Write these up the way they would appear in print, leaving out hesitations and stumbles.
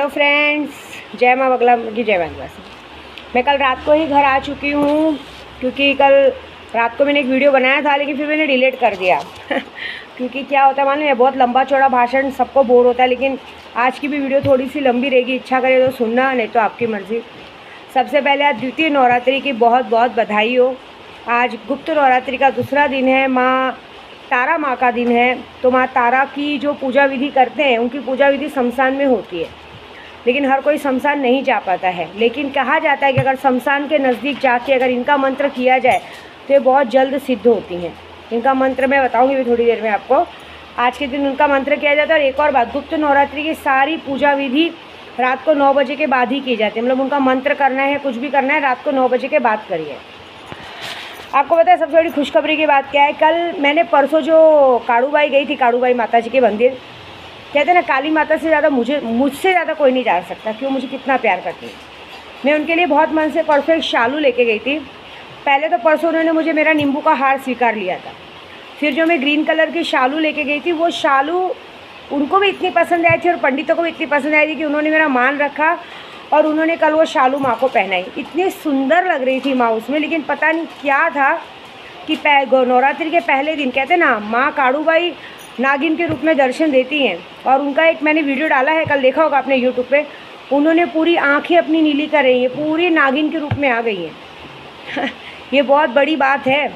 तो फ्रेंड्स, जय माँ बगला की जय आदिवासी। मैं कल रात को ही घर आ चुकी हूँ, क्योंकि कल रात को मैंने एक वीडियो बनाया था, लेकिन फिर मैंने डिलीट कर दिया क्योंकि क्या होता है मालूम है, बहुत लंबा चौड़ा भाषण सबको बोर होता है। लेकिन आज की भी वीडियो थोड़ी सी लंबी रहेगी, इच्छा करे तो सुनना, नहीं तो आपकी मर्ज़ी। सबसे पहले आज द्वितीय नवरात्रि की बहुत बहुत बधाई हो। आज गुप्त नवरात्रि का दूसरा दिन है, माँ तारा माँ का दिन है। तो माँ तारा की जो पूजा विधि करते हैं, उनकी पूजा विधि शमशान में होती है, लेकिन हर कोई शमशान नहीं जा पाता है। लेकिन कहा जाता है कि अगर शमशान के नज़दीक जाके अगर इनका मंत्र किया जाए तो ये बहुत जल्द सिद्ध होती हैं। इनका मंत्र मैं बताऊंगी भी थोड़ी देर में आपको। आज के दिन उनका मंत्र किया जाता है। और एक और बात, गुप्त नवरात्रि की सारी पूजा विधि रात को 9 बजे के बाद ही की जाती है। मतलब उनका मंत्र करना है, कुछ भी करना है, रात को 9 बजे के बाद करिए। आपको पता है सबसे बड़ी खुशखबरी की बात क्या है? कल मैंने परसों जो काड़ूबाई गई थी, काड़ूबाई माता जी के मंदिर, कहते हैं ना काली माता से ज़्यादा मुझसे ज़्यादा कोई नहीं जा सकता, क्यों मुझे कितना प्यार करती है। मैं उनके लिए बहुत मन से परसों एक शालू लेके गई थी। पहले तो परसों उन्होंने मुझे मेरा नींबू का हार स्वीकार लिया था। फिर जो मैं ग्रीन कलर की शालू लेके गई थी, वो शालू उनको भी इतनी पसंद आई थी और पंडितों को भी इतनी पसंद आई थी कि उन्होंने मेरा मान रखा और उन्होंने कल वो शालू माँ को पहनाई। इतनी सुंदर लग रही थी माँ उसमें। लेकिन पता नहीं क्या था कि नवरात्रि के पहले दिन, कहते ना माँ काड़ूबाई नागिन के रूप में दर्शन देती हैं। और उनका एक मैंने वीडियो डाला है, कल देखा होगा आपने यूट्यूब पे। उन्होंने पूरी आंखें अपनी नीली कर रही हैं, पूरी नागिन के रूप में आ गई हैं ये बहुत बड़ी बात है,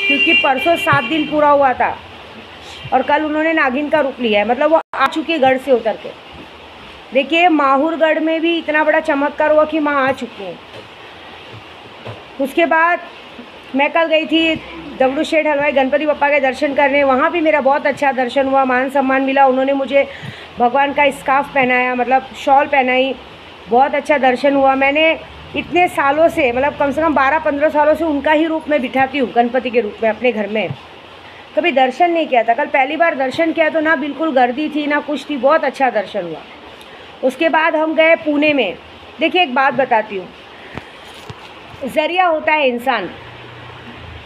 क्योंकि परसों 7 दिन पूरा हुआ था और कल उन्होंने नागिन का रूप लिया है। मतलब वो आ चुकी है गढ़ से उतर के। देखिए माहुरगढ़ में भी इतना बड़ा चमत्कार हुआ कि माँ आ चुकी हैं। उसके बाद मैं कल गई थी दगड़ू शेठ हलवाई गणपति बप्पा के दर्शन करने। वहाँ भी मेरा बहुत अच्छा दर्शन हुआ, मान सम्मान मिला। उन्होंने मुझे भगवान का स्कार्फ पहनाया, मतलब शॉल पहनाई, बहुत अच्छा दर्शन हुआ। मैंने इतने सालों से, मतलब कम से कम 12-15 सालों से उनका ही रूप मैं बिठाती हूँ गणपति के रूप में अपने घर में। कभी दर्शन नहीं किया था, कल पहली बार दर्शन किया तो ना बिल्कुल गर्दी थी ना कुछ थी, बहुत अच्छा दर्शन हुआ। उसके बाद हम गए पुणे में। देखिए एक बात बताती हूँ, ज़रिया होता है इंसान,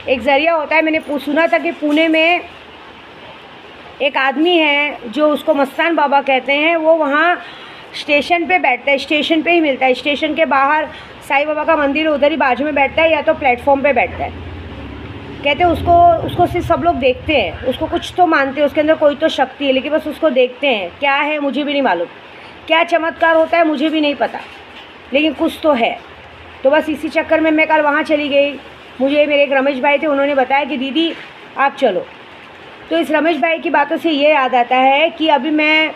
एक ज़रिया होता है। मैंने सुना था कि पुणे में एक आदमी है जो उसको मस्तान बाबा कहते हैं, वो वहाँ स्टेशन पे बैठता है, स्टेशन पे ही मिलता है। स्टेशन के बाहर साईं बाबा का मंदिर है, उधर ही बाजू में बैठता है, या तो प्लेटफॉर्म पे बैठता है। कहते हैं उसको सिर्फ सब लोग देखते हैं, उसको कुछ तो मानते हैं, उसके अंदर कोई तो शक्ति है, लेकिन बस उसको देखते हैं। क्या है मुझे भी नहीं मालूम, क्या चमत्कार होता है मुझे भी नहीं पता, लेकिन कुछ तो है। तो बस इसी चक्कर में मैं कल वहाँ चली गई। मुझे मेरे एक रमेश भाई थे, उन्होंने बताया कि दीदी आप चलो। तो इस रमेश भाई की बातों से ये याद आता है कि अभी मैं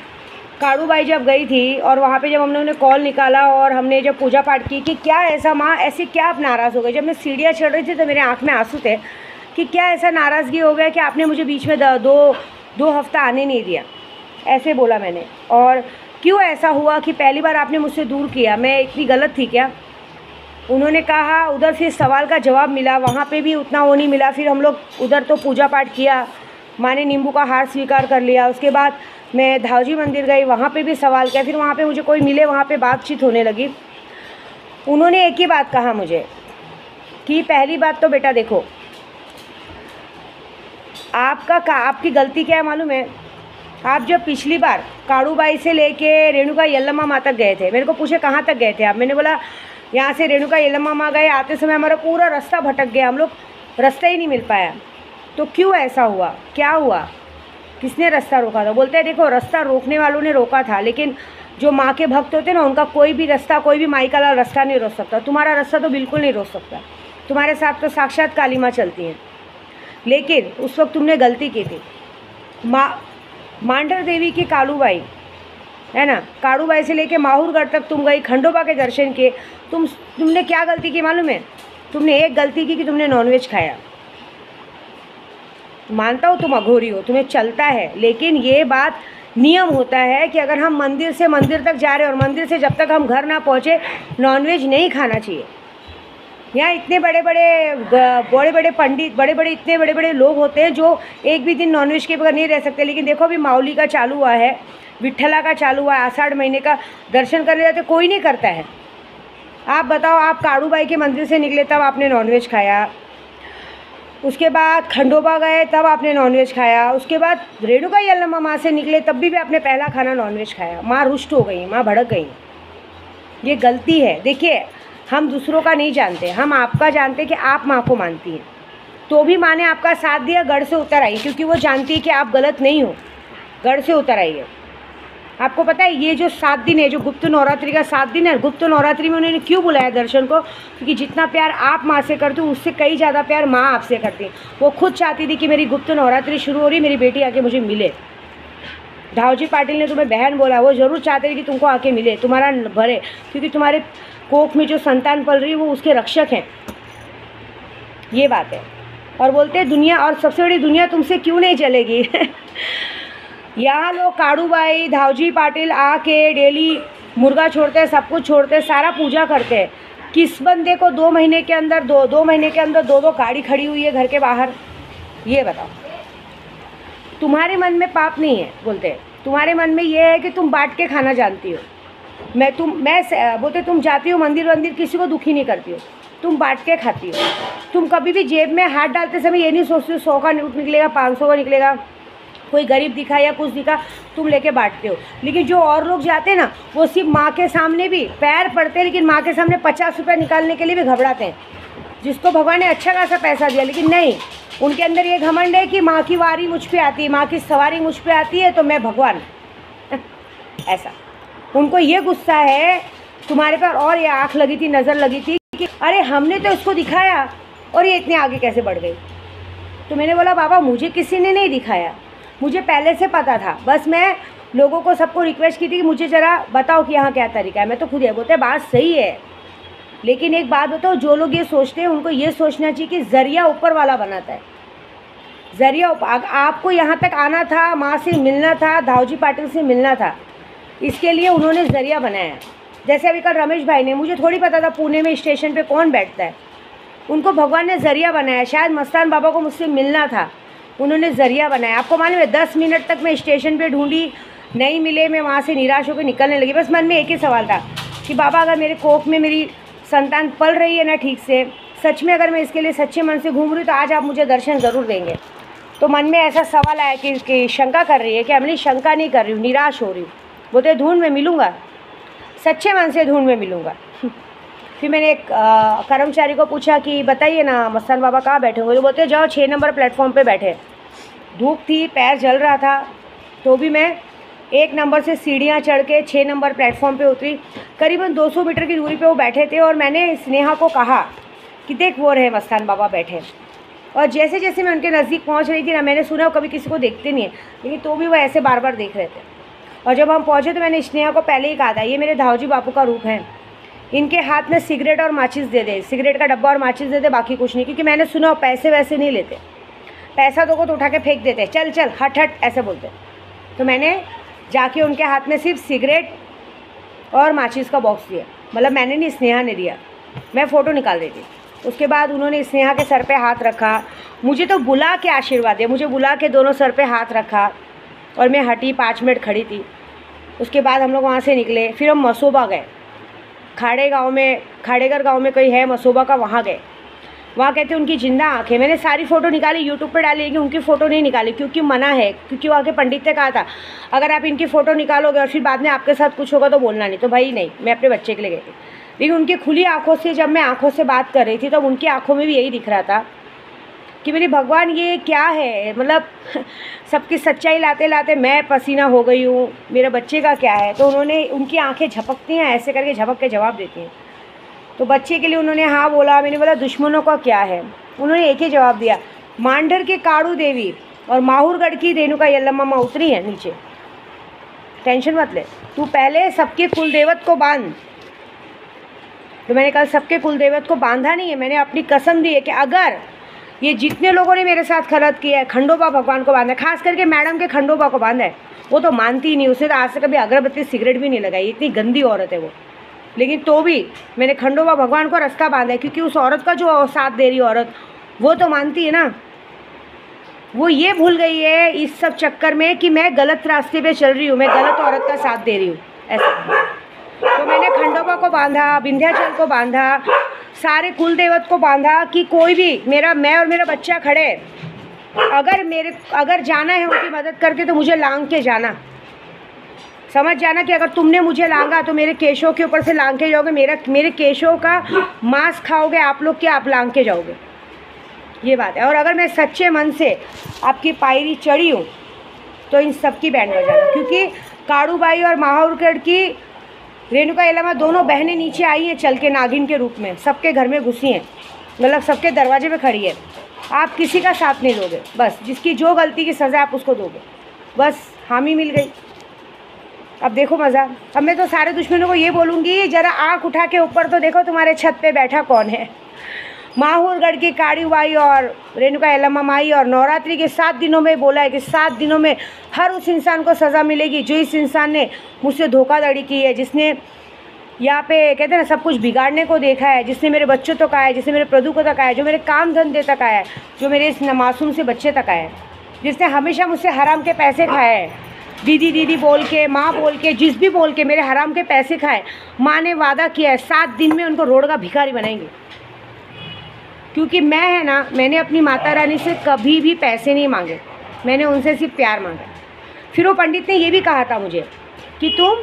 काड़ूबाई जब गई थी और वहाँ पे जब हमने उन्हें कॉल निकाला और हमने जब पूजा पाठ की कि क्या ऐसा माँ, ऐसी क्या आप नाराज़ हो गई। जब मैं सीढ़ियाँ चढ़ रही थी तो मेरे आँख में आंसू थे कि क्या ऐसा नाराज़गी हो गया कि आपने मुझे बीच में दो हफ्ता आने नहीं दिया, ऐसे बोला मैंने। और क्यों ऐसा हुआ कि पहली बार आपने मुझसे दूर किया, मैं इतनी गलत थी क्या? उन्होंने कहा उधर फिर सवाल का जवाब मिला, वहाँ पे भी उतना वो नहीं मिला। फिर हम लोग उधर तो पूजा पाठ किया, माँ ने नींबू का हार स्वीकार कर लिया। उसके बाद मैं धावजी मंदिर गई, वहाँ पे भी सवाल किया। फिर वहाँ पे मुझे कोई मिले, वहाँ पे बातचीत होने लगी। उन्होंने एक ही बात कहा मुझे कि पहली बात तो बेटा देखो, आपकी गलती क्या है मालूम है? आप जब पिछली बार काड़ूबाई से लेके रेणुका यल्लम्मा माँ तक गए थे, मेरे को पूछे कहाँ तक गए थे आप? मैंने बोला यहाँ से रेणुका यल्लम्मा माँ गए, आते समय हमारा पूरा रास्ता भटक गया, हम लोग रास्ता ही नहीं मिल पाया। तो क्यों ऐसा हुआ, क्या हुआ, किसने रास्ता रोका था? बोलते हैं देखो रास्ता रोकने वालों ने रोका था, लेकिन जो माँ के भक्त होते हैं ना, उनका कोई भी रास्ता, कोई भी माई का रास्ता नहीं रोक सकता। तुम्हारा रास्ता तो बिल्कुल नहीं रोक सकता, तुम्हारे साथ तो साक्षात काली माँ चलती हैं। लेकिन उस वक्त तुमने गलती की थी। मांडर देवी की कालूबाई है ना, काड़ूबाई से लेके माहुरगढ़ तक तुम गई, खंडोबा के दर्शन किए। तुमने क्या गलती की मालूम है? तुमने एक गलती की कि तुमने नॉनवेज खाया। मानता हो तुम अघोरी हो, तुम्हें चलता है, लेकिन ये बात नियम होता है कि अगर हम मंदिर से मंदिर तक जा रहे हैं और मंदिर से जब तक हम घर ना पहुँचे, नॉनवेज नहीं खाना चाहिए। यहाँ इतने बड़े बड़े पंडित, इतने बड़े बड़े लोग होते हैं जो एक भी दिन नॉनवेज के बगैर नहीं रह सकते। लेकिन देखो अभी माउली का चालू हुआ है, विट्ठला का चालू हुआ है, आषाढ़ महीने का दर्शन करने जाते, कोई नहीं करता है। आप बताओ, आप काड़ूबाई के मंदिर से निकले तब आपने नॉनवेज खाया, उसके बाद खंडोबा गए तब आपने नॉनवेज खाया, उसके बाद रेणुका यल्लम्मा माँ से निकले तब भी आपने पहला खाना नॉनवेज खाया। माँ रुष्ट हो गई, माँ भड़क गई। ये गलती है। देखिए, हम दूसरों का नहीं जानते, हम आपका जानते कि आप माँ को मानती हैं, तो भी माँ ने आपका साथ दिया, गढ़ से उतर आई, क्योंकि वो जानती है कि आप गलत नहीं हो, गढ़ से उतर आई है। आपको पता है ये जो 7 दिन है, जो गुप्त नवरात्रि का 7 दिन है, गुप्त नवरात्रि में उन्होंने क्यों बुलाया दर्शन को? क्योंकि जितना प्यार आप माँ से करते हो उससे कई ज़्यादा प्यार माँ आपसे करती है। वो खुद चाहती थी कि मेरी गुप्त नवरात्रि शुरू हो रही, मेरी बेटी आके मुझे मिले। धावजी पाटिल ने तुम्हें बहन बोला, वो ज़रूर चाहते थे कि तुमको आके मिले, तुम्हारा भरे, क्योंकि तुम्हारे कोख में जो संतान पल रही है वो उसके रक्षक हैं। ये बात है। और बोलते हैं दुनिया, और सबसे बड़ी दुनिया तुमसे क्यों नहीं चलेगी। यहाँ लोग काड़ूबाई, धावजी पाटिल आके डेली मुर्गा छोड़ते हैं, सब कुछ छोड़ते हैं, सारा पूजा करते हैं। किस बंदे को 2 महीने के अंदर दो महीने के अंदर 2 गाड़ी खड़ी हुई है घर के बाहर? ये बताओ। तुम्हारे मन में पाप नहीं है, बोलते हैं तुम्हारे मन में ये है कि तुम बांट के खाना जानती हो। मैं बोलते तुम जाती हो मंदिर किसी को दुखी नहीं करती हो, तुम बांट के खाती हो। तुम कभी भी जेब में हाथ डालते समय ये नहीं सोचती हो 100 का नोट निकलेगा, 500 का निकलेगा, कोई गरीब दिखा या कुछ दिखा, तुम लेके बांटते हो। लेकिन जो और लोग जाते हैं ना, वो सिर्फ माँ के सामने भी पैर पड़ते हैं, लेकिन माँ के सामने 50 रुपये निकालने के लिए भी घबराते हैं, जिसको भगवान ने अच्छा खासा पैसा दिया, लेकिन नहीं, उनके अंदर ये घमंड है कि माँ की वारी मुझ पे आती है, माँ की सवारी मुझ पे आती है, तो मैं भगवान। ऐसा उनको ये गुस्सा है तुम्हारे पर। और ये आँख लगी थी, नज़र लगी थी कि अरे हमने तो इसको दिखाया और ये इतने आगे कैसे बढ़ गई। तो मैंने बोला बाबा मुझे किसी ने नहीं दिखाया, मुझे पहले से पता था, बस मैं लोगों को सबको रिक्वेस्ट की थी कि मुझे ज़रा बताओ कि यहाँ क्या तरीका है। मैं तो खुद ये बोलते बात सही है, लेकिन एक बात बताओ, जो लोग ये सोचते हैं उनको ये सोचना चाहिए कि ज़रिया ऊपर वाला बनाता है। ज़रिया आपको यहाँ तक आना था, माँ से मिलना था, धावजी पाटिल से मिलना था, इसके लिए उन्होंने ज़रिया बनाया। जैसे अभी कल रमेश भाई ने, मुझे थोड़ी पता था पुणे में स्टेशन पे कौन बैठता है, उनको भगवान ने ज़रिया बनाया। शायद मस्तान बाबा को मुझसे मिलना था, उन्होंने ज़रिया बनाया। आपको मालूम है 10 मिनट तक मैं स्टेशन पे ढूंढी, नहीं मिले, मैं वहाँ से निराश होकर निकलने लगी। बस मन में एक ही सवाल था कि बाबा अगर मेरे कोख में मेरी संतान पल रही है ना ठीक से, सच में अगर मैं इसके लिए सच्चे मन से घूम रही हूँ तो आज आप मुझे दर्शन ज़रूर देंगे। तो मन में ऐसा सवाल आया कि शंका कर रही है कि अमली शंका नहीं कर रही हूँ, निराश हो रही हूँ। बोलते ढूंढ में मिलूँगा, सच्चे मन से ढूंढ में मिलूँगा। फिर मैंने एक कर्मचारी को पूछा कि बताइए ना मस्तान बाबा कहाँ बैठे होंगे? तो बोलते जाओ 6 नंबर प्लेटफॉर्म पे बैठे। धूप थी, पैर जल रहा था, तो भी मैं 1 नंबर से सीढ़ियाँ चढ़ के 6 नंबर प्लेटफॉर्म पे उतरी। करीबन 200 मीटर की दूरी पे वो बैठे थे और मैंने स्नेहा को कहा कि देख वो रहे मस्तान बाबा बैठे। और जैसे जैसे मैं उनके नज़दीक पहुंच रही थी ना, मैंने सुना वो कभी किसी को देखते नहीं है, लेकिन तो भी वो ऐसे बार बार देख रहे थे। और जब हम पहुँचे तो मैंने स्नेहा को पहले ही कहा था ये मेरे धावजी बापू का रूप है, इनके हाथ में सिगरेट और माचिस दे दे, सिगरेट का डब्बा और माचिस दे दे, बाकी कुछ नहीं। क्योंकि मैंने सुना पैसे वैसे नहीं लेते, पैसा दो को तो उठा के फेंक देते, चल चल हट हट ऐसे बोलते। तो मैंने जाके उनके हाथ में सिर्फ सिगरेट और माचिस का बॉक्स दिया, मतलब मैंने नहीं, स्नेहा ने दिया, मैं फ़ोटो निकाल रही थी। उसके बाद उन्होंने स्नेहा के सर पे हाथ रखा, मुझे तो बुला के आशीर्वाद दिया, मुझे बुला के दोनों सर पे हाथ रखा और मैं हटी, 5 मिनट खड़ी थी। उसके बाद हम लोग वहाँ से निकले, फिर हम मसोबा गए, खाड़ेगर गाँव में कोई है मसोबा का, वहाँ गए। वहाँ कहते उनकी जिंदा आँखें, मैंने सारी फ़ोटो निकाली, यूट्यूब पे डाली, लेकिन उनकी फ़ोटो नहीं निकाली क्योंकि मना है, क्योंकि वहाँ के पंडित ने कहा था अगर आप इनकी फ़ोटो निकालोगे और फिर बाद में आपके साथ कुछ होगा तो बोलना नहीं। तो भाई नहीं, मैं अपने बच्चे के लिए गई थी। लेकिन उनकी खुली आँखों से जब मैं आँखों से बात कर रही थी तब उनकी आँखों में भी यही दिख रहा था कि मेरे भगवान ये क्या है, मतलब सबकी सच्चाई लाते लाते मैं पसीना हो गई हूँ, मेरे बच्चे का क्या है। तो उन्होंने, उनकी आंखें झपकती हैं, ऐसे करके झपक के जवाब देती हैं। तो बच्चे के लिए उन्होंने हाँ बोला, मैंने बोला दुश्मनों का क्या है? उन्होंने एक ही जवाब दिया, मांडर के काड़ू देवी और माहूरगढ़ की रेणुका यल्लम्मा उतरी है नीचे, टेंशन मत ले, तू पहले सबके कुल देवत को बांध। तो मैंने कल सबके कुल देवत को बांधा नहीं है, मैंने अपनी कसम दी है कि अगर ये जितने लोगों ने मेरे साथ गलत किया है, खंडोबा भगवान को बांधा है, खास करके मैडम के खंडोबा को बांधा है, वो तो मानती ही नहीं, उसने तो आज से कभी अगरबत्ती सिगरेट भी नहीं लगाई, इतनी गंदी औरत है वो। लेकिन तो भी मैंने खंडोबा भगवान को रास्ता बांधा है, क्योंकि उस औरत का जो साथ दे रही औरत, वो तो मानती है ना। वो ये भूल गई है इस सब चक्कर में कि मैं गलत रास्ते पे चल रही हूँ, मैं गलत औरत का साथ दे रही हूँ, ऐसा। तो मैंने खंडोबा को बांधा, विंध्याचल को बांधा, सारे कुल देवत को बांधा कि कोई भी मैं और मेरा बच्चा खड़े, अगर जाना है उनकी मदद करके तो मुझे लांग के जाना। समझ जाना कि अगर तुमने मुझे लांगा तो मेरे केशों के ऊपर से लांग के जाओगे, मेरे केशों का मांस खाओगे आप लोग, क्या आप लांग के जाओगे, ये बात है। और अगर मैं सच्चे मन से आपकी पायरी चढ़ी हूँ तो इन सब की बैंड बजाना, क्योंकि काड़ूबाई और माहौरगढ़ की रेणुका यल्लम्मा दोनों बहनें नीचे आई हैं चल के नागिन के रूप में, सबके घर में घुसी हैं, मतलब सबके दरवाजे पे खड़ी है। आप किसी का साथ नहीं दोगे, बस जिसकी जो गलती की सज़ा आप उसको दोगे, बस हामी मिल गई। अब देखो मज़ा। अब मैं तो सारे दुश्मनों को ये बोलूँगी, ज़रा आँख उठा के ऊपर तो देखो तुम्हारे छत पे बैठा कौन है। माहौरगढ़ की काड़ूबाई और रेणुका यल्लम्मा माई और नवरात्रि के 7 दिनों में बोला है कि 7 दिनों में हर उस इंसान को सज़ा मिलेगी जो इस इंसान ने मुझसे धोखाधड़ी की है, जिसने यहाँ पे कहते हैं ना सब कुछ बिगाड़ने को देखा है, जिसने मेरे बच्चों तक आया है, जिसने मेरे प्रभु को तक आया है, जो मेरे काम धंधे तक आया है, जो मेरे इस मासूम से बच्चे तक आया है, जिसने हमेशा मुझसे हराम के पैसे खाए हैं, दीदी दीदी बोल के, माँ बोल के, जिस भी बोल के मेरे हराम के पैसे खाए। माँ ने वादा किया है 7 दिन में उनको रोड का भिखारी बनाएंगे, क्योंकि मैं है ना, मैंने अपनी माता रानी से कभी भी पैसे नहीं मांगे, मैंने उनसे सिर्फ प्यार मांगा। फिर वो पंडित ने ये भी कहा था मुझे कि तुम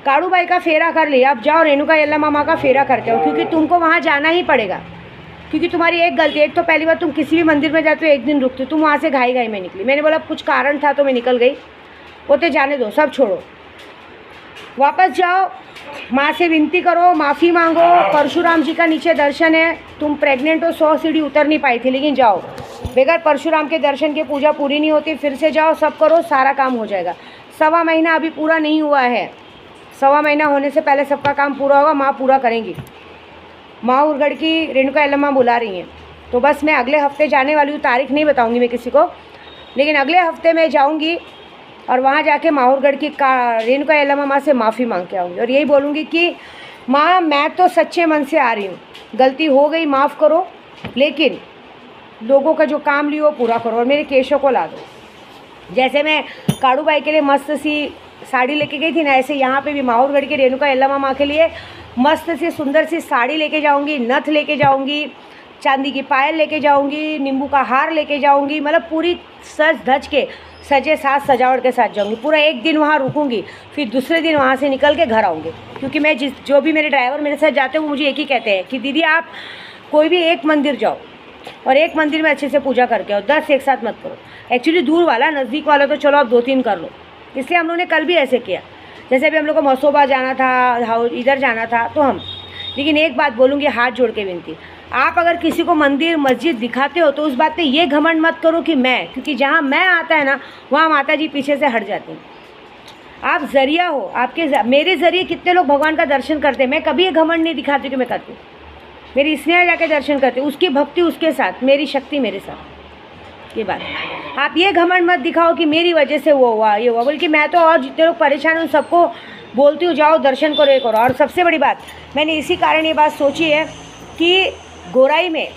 काड़ूबाई का फेरा कर लिया, अब जाओ रेणुका यल्लम्मा माँ का फेरा करके आओ, क्योंकि तुमको वहाँ जाना ही पड़ेगा, क्योंकि तुम्हारी एक गलती, एक तो पहली बार तुम किसी भी मंदिर में जाते हो एक दिन रुकते हो, तुम वहाँ से घाई घाई में निकली। मैंने बोला कुछ कारण था तो मैं निकल गई, वो तो जाने दो, सब छोड़ो, वापस जाओ, माँ से विनती करो, माफ़ी मांगो। परशुराम जी का नीचे दर्शन है, तुम प्रेग्नेंट हो, 100 सीढ़ी उतर नहीं पाई थी, लेकिन जाओ, बगैर परशुराम के दर्शन के पूजा पूरी नहीं होती, फिर से जाओ, सब करो, सारा काम हो जाएगा। 1.25 महीना अभी पूरा नहीं हुआ है, 1.25 महीना होने से पहले सबका काम पूरा होगा, माँ पूरा करेंगी। माहौरगढ़ की रेणुका यल्लम्मा बुला रही हैं, तो बस मैं अगले हफ्ते जाने वाली हूँ, तारीख नहीं बताऊँगी मैं किसी को, लेकिन अगले हफ्ते मैं जाऊँगी और वहाँ जाके माहौरगढ़ की रेणुका यल्लम्मा माँ से माफ़ी मांग के आऊँगी और यही बोलूँगी कि माँ मैं तो सच्चे मन से आ रही हूँ, गलती हो गई माफ़ करो, लेकिन लोगों का जो काम लियो पूरा करो और मेरे केशों को ला दो। जैसे मैं काड़ूबाई के लिए मस्त सी साड़ी लेके गई थी ना, ऐसे यहाँ पे भी माहौरगढ़ की रेणुका यल्लम्मा माँ के लिए मस्त सी सुंदर सी साड़ी लेके जाऊँगी, नथ लेके जाऊँगी, चांदी की पायल लेके जाऊँगी, नींबू का हार लेके जाऊँगी, मतलब पूरी सज धज के सजे साथ सजावट के साथ जाऊँगी। पूरा एक दिन वहाँ रुकूँगी, फिर दूसरे दिन वहाँ से निकल के घर आऊँगी, क्योंकि मैं जो भी मेरे ड्राइवर मेरे साथ जाते हैं वो मुझे एक ही कहते हैं कि दीदी आप कोई भी एक मंदिर जाओ और एक मंदिर में अच्छे से पूजा करके आओ, 10 एक साथ मत करो। एक्चुअली दूर वाला, नज़दीक वाला तो चलो आप 2-3 कर लो, इसलिए हम लोगों ने कल भी ऐसे किया। जैसे अभी हम लोग को मसोबा जाना था, इधर जाना था, तो हम, लेकिन एक बात बोलूँगी हाथ जोड़ के विनती, आप अगर किसी को मंदिर मस्जिद दिखाते हो तो उस बात पे ये घमंड मत करो कि मैं, क्योंकि जहाँ मैं आता है ना वहाँ माता जी पीछे से हट जाती हैं। आप ज़रिया हो, आपके मेरे ज़रिए कितने लोग भगवान का दर्शन करते हैं। मैं कभी ये घमंड नहीं दिखाती कि मैं करती हूँ, मेरी स्नेहा जाके दर्शन करती हूँ, उसकी भक्ति उसके साथ, मेरी शक्ति मेरे साथ। ये बात आप ये घमंड मत दिखाओ कि मेरी वजह से वो हुआ ये हुआ, बल्कि मैं तो और जितने लोग परेशान हैं सबको बोलती हूँ जाओ दर्शन करो, ये करो। और सबसे बड़ी बात मैंने इसी कारण ये बात सोची है कि गोराई में,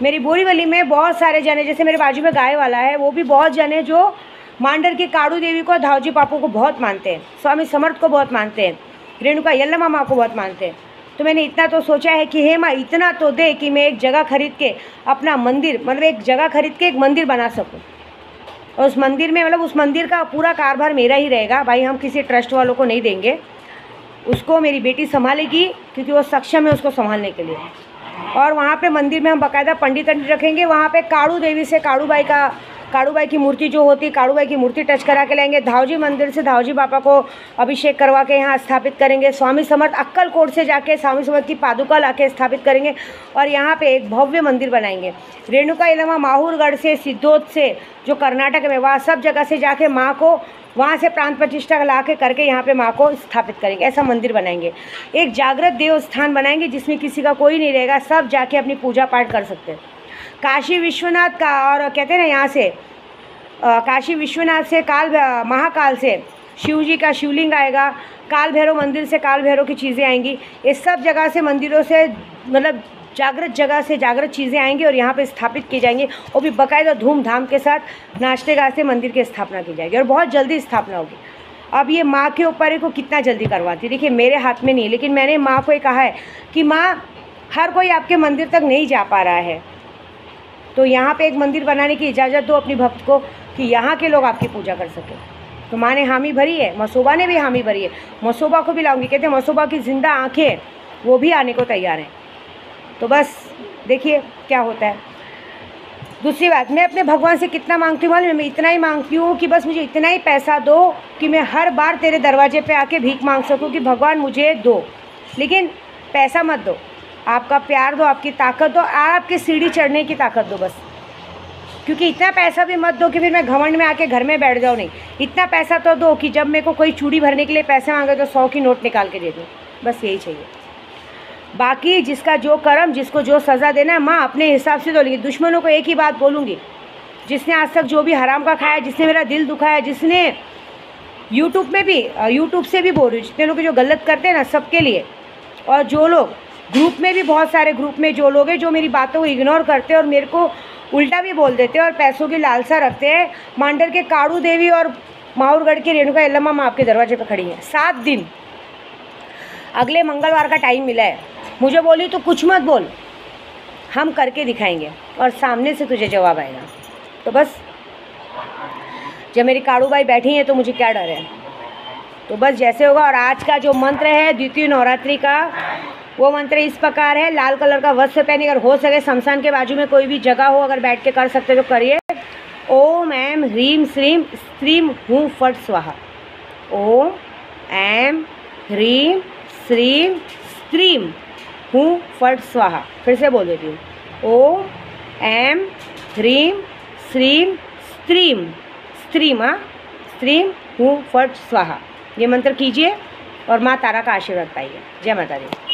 मेरी बोरीवली में बहुत सारे जने, जैसे मेरे बाजू में गाय वाला है, वो भी बहुत जने जो मांडर की काड़ू देवी को, धावजी पापू को बहुत मानते हैं, स्वामी समर्थ को बहुत मानते हैं, रेणुका यल्लम्मा माँ को बहुत मानते हैं। तो मैंने इतना तो सोचा है कि हे माँ इतना तो दे कि मैं एक जगह खरीद के अपना मंदिर, मतलब एक जगह खरीद के एक मंदिर बना सकूँ, और उस मंदिर में, मतलब उस मंदिर का पूरा कारभार मेरा ही रहेगा भाई, हम किसी ट्रस्ट वालों को नहीं देंगे, उसको मेरी बेटी संभालेगी क्योंकि वो सक्षम है उसको संभालने के लिए। और वहाँ पे मंदिर में हम बाकायदा पंडित रखेंगे, वहाँ पे काड़ू देवी से काड़ूबाई की मूर्ति जो होती है, काड़ूबाई की मूर्ति टच करा के लाएंगे। धावजी मंदिर से धावजी बापा को अभिषेक करवा के यहाँ स्थापित करेंगे। स्वामी समर्थ अक्कलकोट से जाके स्वामी समर्थ की पादुका ला के स्थापित करेंगे और यहाँ पे एक भव्य मंदिर बनाएंगे। रेणुका यल्लम्मा माहौरगढ़ से, सिद्धोद से, जो कर्नाटक में, वहाँ सब जगह से जाके माँ को वहाँ से प्राण प्रतिष्ठा ला के करके यहाँ पे माँ को स्थापित करेंगे। ऐसा मंदिर बनाएंगे, एक जागृत देव स्थान बनाएंगे जिसमें किसी का कोई नहीं रहेगा, सब जाके अपनी पूजा पाठ कर सकते हैं। काशी विश्वनाथ का, और कहते हैं ना यहाँ से काशी विश्वनाथ से महाकाल से शिव जी का शिवलिंग आएगा, काल भैरव मंदिर से काल भैरव की चीज़ें आएंगी। इस सब जगह से, मंदिरों से, मतलब जागृत जगह से जागृत चीज़ें आएंगी और यहाँ पे स्थापित की जाएंगी, और भी बाकायदा धूमधाम के साथ नाचते गाते मंदिर की स्थापना की जाएगी और बहुत जल्दी स्थापना होगी। अब ये माँ के ऊपर है को कितना जल्दी करवाती, देखिए मेरे हाथ में नहीं है, लेकिन मैंने माँ को ये कहा है कि माँ हर कोई आपके मंदिर तक नहीं जा पा रहा है, तो यहाँ पे एक मंदिर बनाने की इजाज़त दो अपनी भक्त को कि यहाँ के लोग आपकी पूजा कर सकें। तो माँ ने हामी भरी है, मसोबा ने भी हामी भरी है, मसोबा को भी लाऊंगी। कहते हैं मसोबा की ज़िंदा आंखें वो भी आने को तैयार हैं। तो बस देखिए क्या होता है। दूसरी बात, मैं अपने भगवान से कितना मांगती हूँ मालूम है? मैं इतना ही मांगती हूँ कि बस मुझे इतना ही पैसा दो कि मैं हर बार तेरे दरवाजे पे आके भीख मांग सकूँ कि भगवान मुझे दो, लेकिन पैसा मत दो, आपका प्यार दो, आपकी ताकत दो, आपकी सीढ़ी चढ़ने की ताकत दो बस। क्योंकि इतना पैसा भी मत दो कि फिर मैं घमंड में आके घर में बैठ जाऊँ, नहीं। इतना पैसा तो दो कि जब मेरे को कोई चूड़ी भरने के लिए पैसे मांगे तो 100 की नोट निकाल के दे दूँ, बस यही चाहिए। बाकी जिसका जो कर्म, जिसको जो सज़ा देना है माँ अपने हिसाब से दो। लेकिन दुश्मनों को एक ही बात बोलूँगी, जिसने आज तक जो भी हराम का खाया, जिसने मेरा दिल दुखाया, जिसने यूट्यूब में भी, यूट्यूब से भी बोल रही हूँ, जितने लोग जो गलत करते हैं ना, सबके लिए। और जो लोग ग्रुप में भी, बहुत सारे ग्रुप में जो लोग हैं जो मेरी बातों को इग्नोर करते हैं और मेरे को उल्टा भी बोल देते हैं और पैसों की लालसा रखते हैं, मांडर के काड़ू देवी और माहौरगढ़ की रेणुका यल्लम्मा माँ आपके दरवाजे पर खड़ी हैं। 7 दिन अगले मंगलवार का टाइम मिला है। मुझे बोली तो कुछ मत बोल, हम करके दिखाएंगे और सामने से तुझे जवाब आएगा। तो बस जब मेरी काड़ू बाई बैठी हैं तो मुझे क्या डर है। तो बस जैसे होगा। और आज का जो मंत्र है द्वितीय नवरात्रि का, वो मंत्र इस प्रकार है। लाल कलर का वस्त्र पहने, अगर हो सके शमशान के बाजू में कोई भी जगह हो, अगर बैठ के कर सकते तो करिए। ओम ऐम ह्रीम श्रीम स्त्रीम हूँ फट स्वाहा। ओम ऐम ह्रीम श्रीम स्त्रीम हूँ फट स्वाहा। फिर से बोल देती हूँ। ओम ऐम ह्रीम श्रीम स्त्रीम, स्त्रीम, स्त्रीम हूँ फट स्वाहा। ये मंत्र कीजिए और माँ तारा का आशीर्वाद पाइए। जय माता दी।